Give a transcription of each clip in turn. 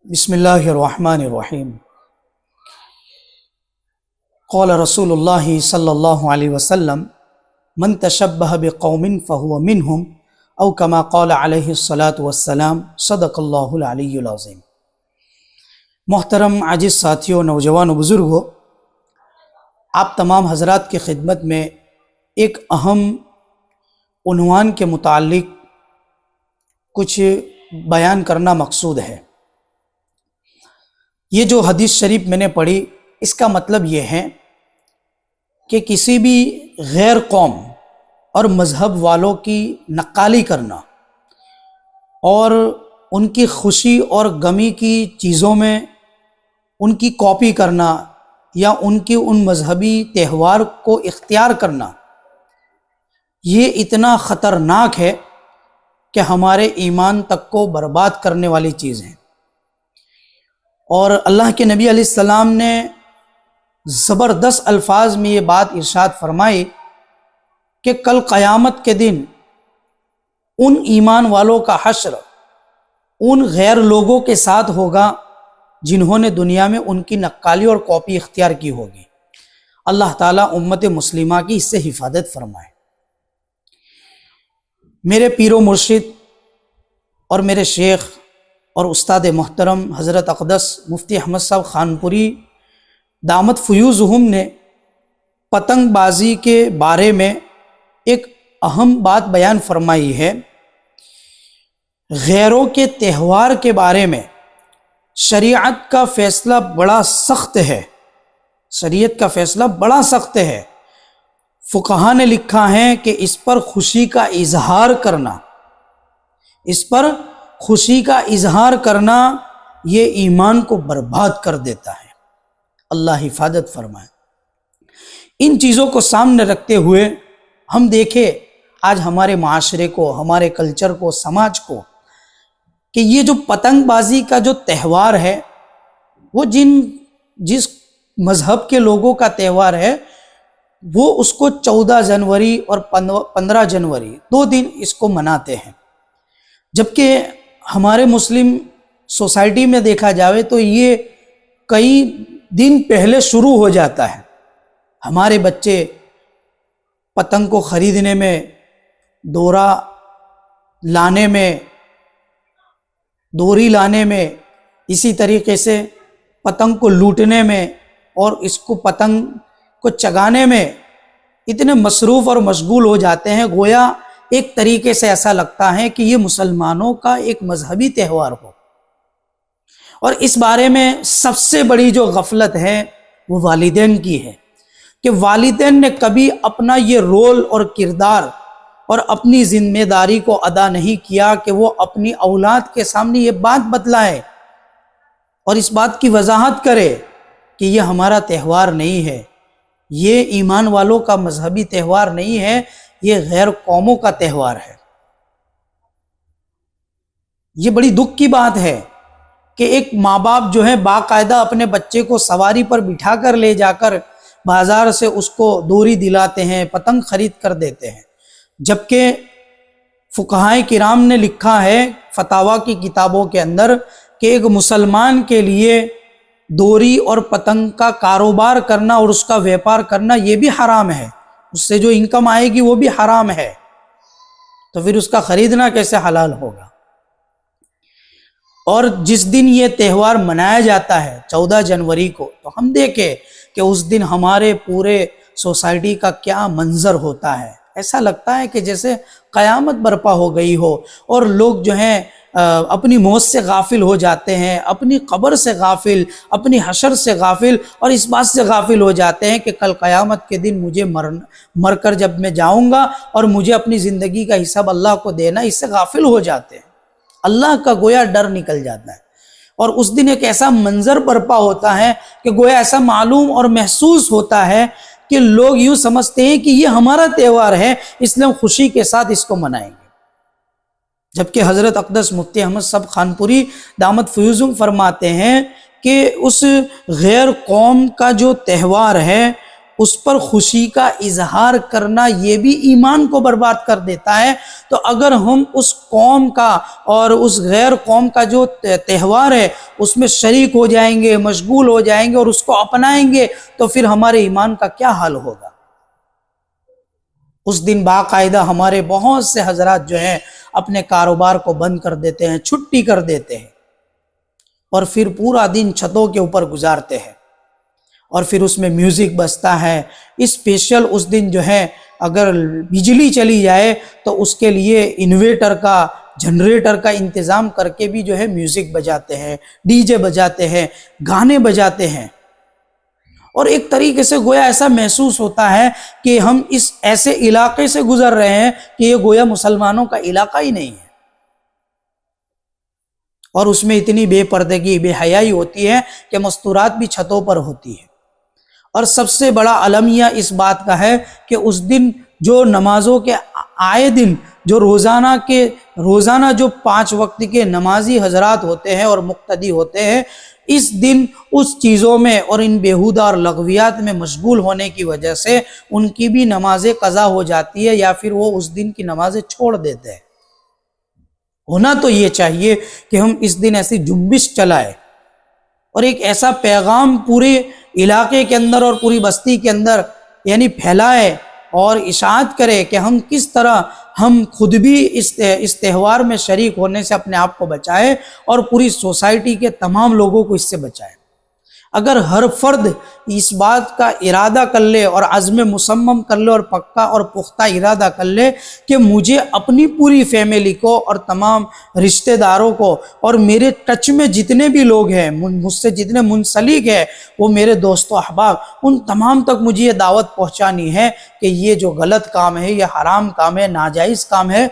بسم اللہ الرحمن الرحیم۔ قال رسول اللہ صلی اللہ علیہ وسلم من تشبہ بقوم فہو منہم او کما قال علیہ الصلاۃ والسلام صدق اللہ العلی العظیم۔ محترم عزیز ساتھیوں، نوجوان و بزرگوں، آپ تمام حضرات کی خدمت میں ایک اہم عنوان کے متعلق کچھ بیان کرنا مقصود ہے۔ یہ جو حدیث شریف میں نے پڑھی، اس کا مطلب یہ ہے کہ کسی بھی غیر قوم اور مذہب والوں کی نقالی کرنا اور ان کی خوشی اور غمی کی چیزوں میں ان کی کاپی کرنا یا ان کی ان مذہبی تہوار کو اختیار کرنا، یہ اتنا خطرناک ہے کہ ہمارے ایمان تک کو برباد کرنے والی چیز ہے۔ اور اللہ کے نبی علیہ السلام نے زبردست الفاظ میں یہ بات ارشاد فرمائی کہ کل قیامت کے دن ان ایمان والوں کا حشر ان غیر لوگوں کے ساتھ ہوگا جنہوں نے دنیا میں ان کی نقالی اور کاپی اختیار کی ہوگی۔ اللہ تعالیٰ امت مسلمہ کی اس سے حفاظت فرمائے۔ میرے پیر و مرشد اور میرے شیخ اور استاد محترم حضرت اقدس مفتی احمد صاحب خانپوری دامت فیوزہم نے پتنگ بازی کے بارے میں ایک اہم بات بیان فرمائی ہے۔ غیروں کے تہوار کے بارے میں شریعت کا فیصلہ بڑا سخت ہے، شریعت کا فیصلہ بڑا سخت ہے۔ فقہا نے لکھا ہے کہ اس پر خوشی کا اظہار کرنا، اس پر خوشی کا اظہار کرنا یہ ایمان کو برباد کر دیتا ہے۔ اللہ حفاظت فرمائے۔ ان چیزوں کو سامنے رکھتے ہوئے ہم دیکھیں آج ہمارے معاشرے کو، ہمارے کلچر کو، سماج کو، کہ یہ جو پتنگ بازی کا جو تہوار ہے، وہ جس مذہب کے لوگوں کا تہوار ہے، وہ اس کو 14 جنوری اور 15 جنوری 2 دن اس کو مناتے ہیں، جبکہ ہمارے مسلم سوسائٹی میں دیکھا جائے تو یہ کئی دن پہلے شروع ہو جاتا ہے۔ ہمارے بچے پتنگ کو خریدنے میں، ڈورا لانے میں، ڈوری لانے میں، اسی طریقے سے پتنگ کو لوٹنے میں اور اس کو پتنگ کو چگانے میں اتنے مصروف اور مشغول ہو جاتے ہیں، گویا ایک طریقے سے ایسا لگتا ہے کہ یہ مسلمانوں کا ایک مذہبی تہوار ہو۔ اور اس بارے میں سب سے بڑی جو غفلت ہے وہ والدین کی ہے کہ والدین نے کبھی اپنا یہ رول اور کردار اور اپنی ذمہ داری کو ادا نہیں کیا کہ وہ اپنی اولاد کے سامنے یہ بات بتلائے اور اس بات کی وضاحت کرے کہ یہ ہمارا تہوار نہیں ہے، یہ ایمان والوں کا مذہبی تہوار نہیں ہے، یہ غیر قوموں کا تہوار ہے۔ یہ بڑی دکھ کی بات ہے کہ ایک ماں باپ جو ہے باقاعدہ اپنے بچے کو سواری پر بٹھا کر لے جا کر بازار سے اس کو ڈوری دلاتے ہیں، پتنگ خرید کر دیتے ہیں، جبکہ فقہائے کرام نے لکھا ہے فتاویٰ کی کتابوں کے اندر کہ ایک مسلمان کے لیے ڈوری اور پتنگ کا کاروبار کرنا اور اس کا ویپار کرنا یہ بھی حرام ہے، اس سے جو انکم آئے گی وہ بھی حرام ہے، تو پھر اس کا خریدنا کیسے حلال ہوگا؟ اور جس دن یہ تہوار منایا جاتا ہے 14 جنوری کو، تو ہم دیکھیں کہ اس دن ہمارے پورے سوسائٹی کا کیا منظر ہوتا ہے۔ ایسا لگتا ہے کہ جیسے قیامت برپا ہو گئی ہو، اور لوگ جو ہیں اپنی موت سے غافل ہو جاتے ہیں، اپنی قبر سے غافل، اپنی حشر سے غافل، اور اس بات سے غافل ہو جاتے ہیں کہ کل قیامت کے دن مجھے مر کر جب میں جاؤں گا اور مجھے اپنی زندگی کا حساب اللہ کو دینا، اس سے غافل ہو جاتے ہیں۔ اللہ کا گویا ڈر نکل جاتا ہے، اور اس دن ایک ایسا منظر برپا ہوتا ہے کہ گویا ایسا معلوم اور محسوس ہوتا ہے کہ لوگ یوں سمجھتے ہیں کہ یہ ہمارا تہوار ہے، اس لیے ہم خوشی کے ساتھ اس کو منائیں گے، جبکہ حضرت اقدس مفتی احمد صاحب خانپوری دامت فیوزہم فرماتے ہیں کہ اس غیر قوم کا جو تہوار ہے اس پر خوشی کا اظہار کرنا یہ بھی ایمان کو برباد کر دیتا ہے۔ تو اگر ہم اس قوم کا اور اس غیر قوم کا جو تہوار ہے اس میں شریک ہو جائیں گے، مشغول ہو جائیں گے اور اس کو اپنائیں گے تو پھر ہمارے ایمان کا کیا حال ہوگا؟ اس دن باقاعدہ ہمارے بہت سے حضرات جو ہیں اپنے کاروبار کو بند کر دیتے ہیں، چھٹی کر دیتے ہیں، اور پھر پورا دن چھتوں کے اوپر گزارتے ہیں، اور پھر اس میں میوزک بجتا ہے۔ اسپیشل اس دن جو ہے اگر بجلی چلی جائے تو اس کے لیے انویٹر کا، جنریٹر کا انتظام کر کے بھی جو ہے میوزک بجاتے ہیں، ڈی جے بجاتے ہیں، گانے بجاتے ہیں، اور ایک طریقے سے گویا ایسا محسوس ہوتا ہے کہ ہم اس ایسے علاقے سے گزر رہے ہیں کہ یہ گویا مسلمانوں کا علاقہ ہی نہیں ہے، اور اس میں اتنی بے پردگی، بے حیائی ہوتی ہے کہ مستورات بھی چھتوں پر ہوتی ہے۔ اور سب سے بڑا المیہ اس بات کا ہے کہ اس دن جو نمازوں کے آئے دن جو روزانہ جو 5 وقت کے نمازی حضرات ہوتے ہیں اور مقتدی ہوتے ہیں، اس دن اس چیزوں میں اور ان بیہودہ اور لغویات میں مشغول ہونے کی وجہ سے ان کی بھی نمازیں قضا ہو جاتی ہے، یا پھر وہ اس دن کی نمازیں چھوڑ دیتے ہیں۔ ہونا تو یہ چاہیے کہ ہم اس دن ایسی جنبش چلائیں اور ایک ایسا پیغام پورے علاقے کے اندر اور پوری بستی کے اندر یعنی پھیلائے اور اشاعت کرے کہ ہم کس طرح ہم خود بھی اس تہوار میں شریک ہونے سے اپنے آپ کو بچائے اور پوری سوسائٹی کے تمام لوگوں کو اس سے بچائے۔ اگر ہر فرد اس بات کا ارادہ کر لے اور عزم مصمم کر لے اور پکا اور پختہ ارادہ کر لے کہ مجھے اپنی پوری فیملی کو اور تمام رشتہ داروں کو اور میرے ٹچ میں جتنے بھی لوگ ہیں، مجھ سے جتنے منسلک ہیں، وہ میرے دوست و احباب، ان تمام تک مجھے یہ دعوت پہنچانی ہے کہ یہ جو غلط کام ہے، یہ حرام کام ہے، ناجائز کام ہے،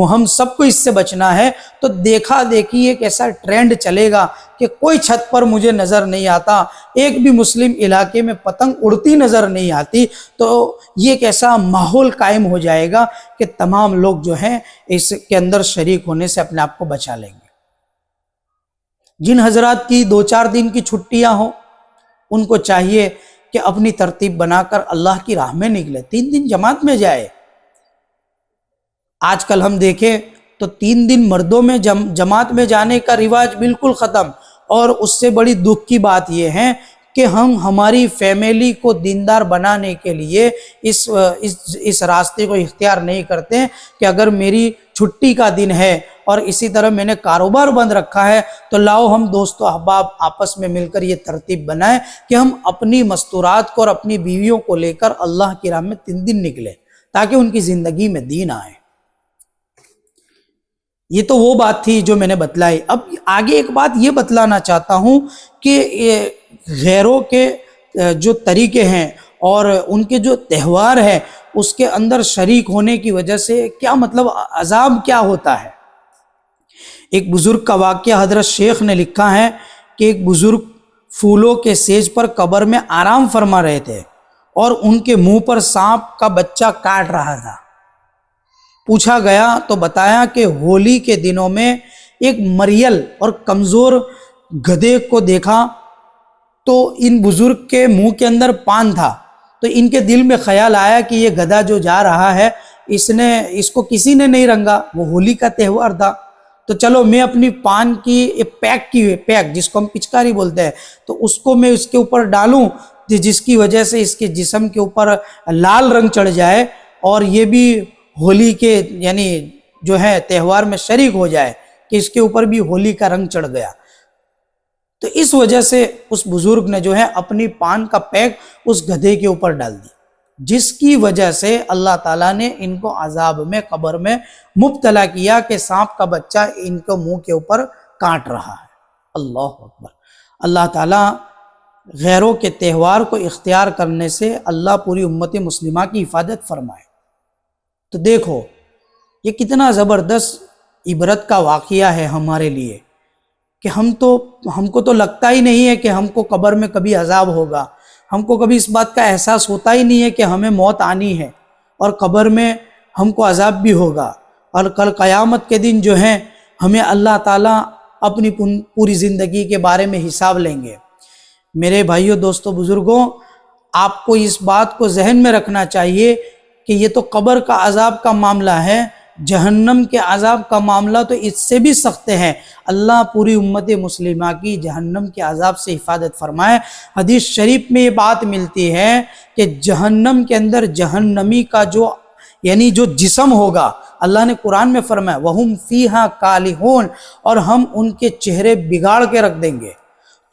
ہم سب کو اس سے بچنا ہے۔ تو دیکھا دیکھی ایک ایسا ٹرینڈ چلے گا کہ کوئی چھت پر مجھے نظر نہیں آتا، ایک بھی مسلم علاقے میں پتنگ اڑتی نظر نہیں آتی، تو یہ ایک ایسا ماحول قائم ہو جائے گا کہ تمام لوگ جو ہیں اس کے اندر شریک ہونے سے اپنے آپ کو بچا لیں گے۔ جن حضرات کی 2-4 دن کی چھٹیاں ہوں ان کو چاہیے کہ اپنی ترتیب بنا کر اللہ کی راہ میں نکلے، 3 دن جماعت میں جائے۔ آج کل ہم دیکھیں تو 3 دن مردوں میں جماعت میں جانے کا رواج بالکل ختم، اور اس سے بڑی دکھ کی بات یہ ہے کہ ہم ہماری فیملی کو دیندار بنانے کے لیے اس راستے کو اختیار نہیں کرتے کہ اگر میری چھٹی کا دن ہے اور اسی طرح میں نے کاروبار بند رکھا ہے تو لاؤ ہم دوست و احباب آپس میں مل کر یہ ترتیب بنائیں کہ ہم اپنی مستورات کو اور اپنی بیویوں کو لے کر اللہ کی راہ میں 3 دن نکلیں تاکہ ان کی زندگی میں دین آئے۔ یہ تو وہ بات تھی جو میں نے بتلائی۔ اب آگے ایک بات یہ بتلانا چاہتا ہوں کہ غیروں کے جو طریقے ہیں اور ان کے جو تہوار ہے اس کے اندر شریک ہونے کی وجہ سے کیا مطلب عذاب کیا ہوتا ہے۔ ایک بزرگ کا واقعہ حضرت شیخ نے لکھا ہے کہ ایک بزرگ پھولوں کے سیج پر قبر میں آرام فرما رہے تھے اور ان کے منہ پر سانپ کا بچہ کاٹ رہا تھا۔ پوچھا گیا تو بتایا کہ ہولی کے دنوں میں ایک مریل اور کمزور گدھے کو دیکھا تو ان بزرگ کے منہ کے اندر پان تھا، تو ان کے دل میں خیال آیا کہ یہ گدھا جو جا رہا ہے اس کو کسی نے نہیں رنگا، وہ ہولی کا تہوار تھا، تو چلو میں اپنی پان کی پیک جس کو ہم پچکاری بولتے ہیں تو اس کو میں اس کے اوپر ڈالوں جس کی وجہ سے اس کے جسم کے اوپر لال رنگ چڑھ جائے اور یہ بھی ہولی کے یعنی جو ہے تہوار میں شریک ہو جائے کہ اس کے اوپر بھی ہولی کا رنگ چڑھ گیا۔ تو اس وجہ سے اس بزرگ نے جو ہے اپنی پان کا پیک اس گدھے کے اوپر ڈال دیا، جس کی وجہ سے اللہ تعالیٰ نے ان کو عذاب میں قبر میں مبتلا کیا کہ سانپ کا بچہ ان کو منہ کے اوپر کاٹ رہا ہے۔ اللہ اکبر۔ اللہ تعالیٰ غیروں کے تہوار کو اختیار کرنے سے اللہ پوری امت مسلمہ کی حفاظت فرمائے۔ تو دیکھو یہ کتنا زبردست عبرت کا واقعہ ہے ہمارے لیے کہ ہم کو تو لگتا ہی نہیں ہے کہ ہم کو قبر میں کبھی عذاب ہوگا، ہم کو کبھی اس بات کا احساس ہوتا ہی نہیں ہے کہ ہمیں موت آنی ہے اور قبر میں ہم کو عذاب بھی ہوگا، اور کل قیامت کے دن جو ہے ہمیں اللہ تعالیٰ اپنی پوری زندگی کے بارے میں حساب لیں گے۔ میرے بھائیوں، دوستوں، بزرگوں، آپ کو اس بات کو ذہن میں رکھنا چاہیے کہ یہ تو قبر کا عذاب کا معاملہ ہے، جہنم کے عذاب کا معاملہ تو اس سے بھی سخت ہے۔ اللہ پوری امت مسلمہ کی جہنم کے عذاب سے حفاظت فرمائے۔ حدیث شریف میں یہ بات ملتی ہے کہ جہنم کے اندر جہنمی کا جو جسم ہوگا، اللہ نے قرآن میں فرمایا وَهُمْ فِيهَا كَالِحُونَ، اور ہم ان کے چہرے بگاڑ کے رکھ دیں گے۔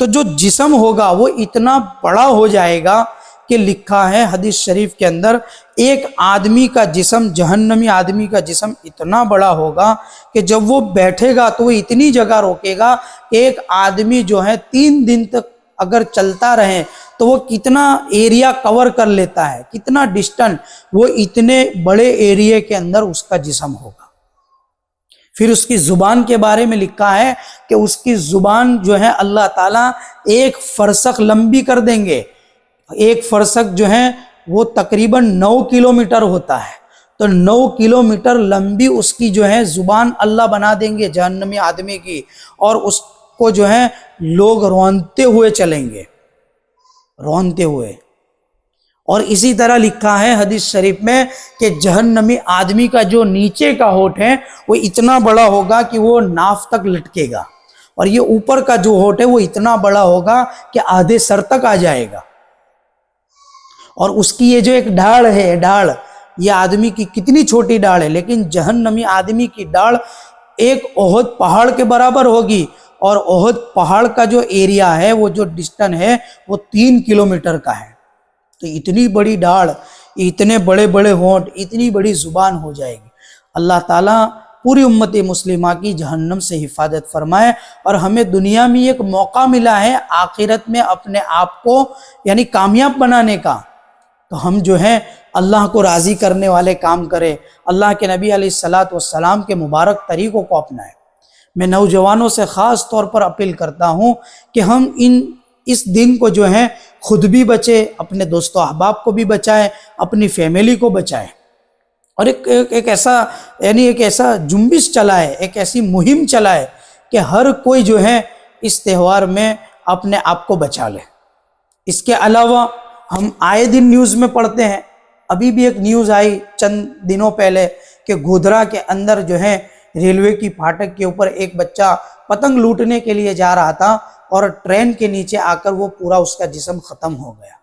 تو جو جسم ہوگا وہ اتنا بڑا ہو جائے گا کہ لکھا ہے حدیث شریف کے اندر ایک آدمی کا جسم، جہنمی آدمی کا جسم اتنا بڑا ہوگا کہ جب وہ بیٹھے گا تو وہ اتنی جگہ روکے گا کہ ایک آدمی جو ہے 3 دن تک اگر چلتا رہے تو وہ کتنا ایریا کور کر لیتا ہے، کتنا ڈسٹنس، وہ اتنے بڑے ایریے کے اندر اس کا جسم ہوگا۔ پھر اس کی زبان کے بارے میں لکھا ہے کہ اس کی زبان جو ہے اللہ تعالیٰ 1 فرسخ لمبی کر دیں گے۔ 1 فرسخ جو ہے وہ تقریباً 9 کلومیٹر ہوتا ہے، تو 9 کلومیٹر لمبی اس کی جو ہے زبان اللہ بنا دیں گے جہنمی آدمی کی، اور اس کو جو ہے لوگ رونتے ہوئے چلیں گے، رونتے ہوئے۔ اور اسی طرح لکھا ہے حدیث شریف میں کہ جہنمی آدمی کا جو نیچے کا ہونٹ ہے وہ اتنا بڑا ہوگا کہ وہ ناف تک لٹکے گا، اور یہ اوپر کا جو ہونٹ ہے وہ اتنا بڑا ہوگا کہ آدھے سر تک آ جائے گا۔ اور اس کی یہ جو ایک ڈاڑھ ہے، ڈاڑھ، یہ آدمی کی کتنی چھوٹی ڈاڑھ ہے، لیکن جہنمی آدمی کی ڈاڑھ ایک احد پہاڑ کے برابر ہوگی، اور احد پہاڑ کا جو ایریا ہے، وہ جو ڈسٹنس ہے وہ 3 کلومیٹر کا ہے۔ تو اتنی بڑی ڈاڑھ، اتنے بڑے بڑے ہونٹ، اتنی بڑی زبان ہو جائے گی۔ اللہ تعالیٰ پوری امت مسلمہ کی جہنم سے حفاظت فرمائے، اور ہمیں دنیا میں ایک موقع ملا ہے آخرت میں اپنے آپ کو کامیاب بنانے کا، تو ہم جو ہے اللہ کو راضی کرنے والے کام کریں، اللہ کے نبی علیہ السلام کے مبارک طریقوں کو اپنائیں۔ میں نوجوانوں سے خاص طور پر اپیل کرتا ہوں کہ ہم اس دن کو جو ہے خود بھی بچے، اپنے دوست و احباب کو بھی بچائیں، اپنی فیملی کو بچائیں، اور ایک ایسا جنبش چلائے، ایک ایسی مہم چلائے کہ ہر کوئی جو ہے اس تہوار میں اپنے آپ کو بچا لے۔ اس کے علاوہ ہم آئے دن نیوز میں پڑھتے ہیں، ابھی بھی ایک نیوز آئی چند دنوں پہلے کہ گودرا کے اندر جو ہے ریلوے کی پھاٹک کے اوپر ایک بچہ پتنگ لوٹنے کے لیے جا رہا تھا، اور ٹرین کے نیچے آ کر وہ پورا اس کا جسم ختم ہو گیا۔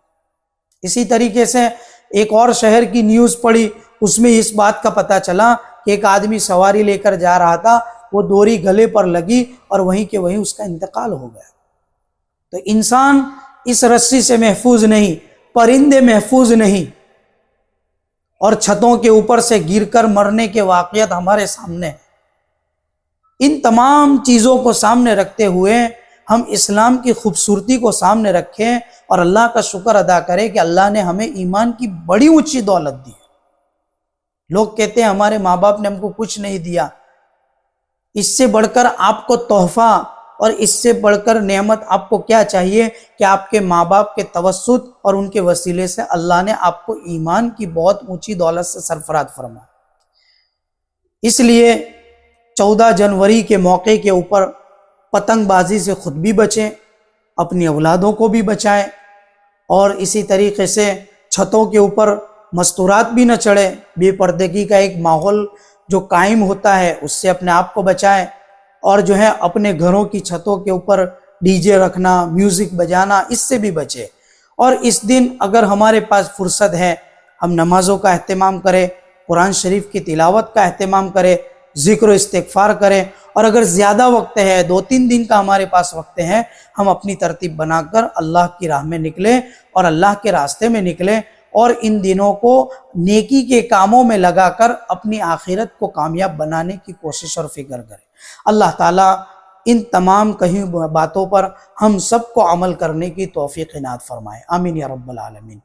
اسی طریقے سے ایک اور شہر کی نیوز پڑھی، اس میں اس بات کا پتہ چلا کہ ایک آدمی سواری لے کر جا رہا تھا، وہ ڈوری گلے پر لگی اور وہیں کے وہیں اس کا انتقال ہو گیا۔ تو انسان اس رسی سے محفوظ نہیں، پرندے محفوظ نہیں، اور چھتوں کے اوپر سے گر کر مرنے کے واقعات ہمارے سامنے ہیں۔ ان تمام چیزوں کو سامنے رکھتے ہوئے ہم اسلام کی خوبصورتی کو سامنے رکھیں اور اللہ کا شکر ادا کریں کہ اللہ نے ہمیں ایمان کی بڑی اونچی دولت دی ہے۔ لوگ کہتے ہیں ہمارے ماں باپ نے ہم کو کچھ نہیں دیا، اس سے بڑھ کر آپ کو تحفہ اور اس سے بڑھ کر نعمت آپ کو کیا چاہیے کہ آپ کے ماں باپ کے توسط اور ان کے وسیلے سے اللہ نے آپ کو ایمان کی بہت اونچی دولت سے سرفراز فرمایا۔ اس لیے 14 جنوری کے موقع کے اوپر پتنگ بازی سے خود بھی بچیں، اپنی اولادوں کو بھی بچائیں، اور اسی طریقے سے چھتوں کے اوپر مستورات بھی نہ چڑھیں، بے پردگی کا ایک ماحول جو قائم ہوتا ہے اس سے اپنے آپ کو بچائیں، اور جو ہے اپنے گھروں کی چھتوں کے اوپر ڈی جے رکھنا، میوزک بجانا، اس سے بھی بچے۔ اور اس دن اگر ہمارے پاس فرصت ہے ہم نمازوں کا اہتمام کریں، قرآن شریف کی تلاوت کا اہتمام کریں، ذکر و استغفار کریں، اور اگر زیادہ وقت ہے 2-3 دن کا ہمارے پاس وقت ہے، ہم اپنی ترتیب بنا کر اللہ کی راہ میں نکلیں اور اللہ کے راستے میں نکلیں، اور ان دنوں کو نیکی کے کاموں میں لگا کر اپنی آخرت کو کامیاب بنانے کی کوشش اور فکر کریں۔ اللہ تعالیٰ ان تمام کہیں باتوں پر ہم سب کو عمل کرنے کی توفیق عنایت فرمائے، آمین یا رب العالمین۔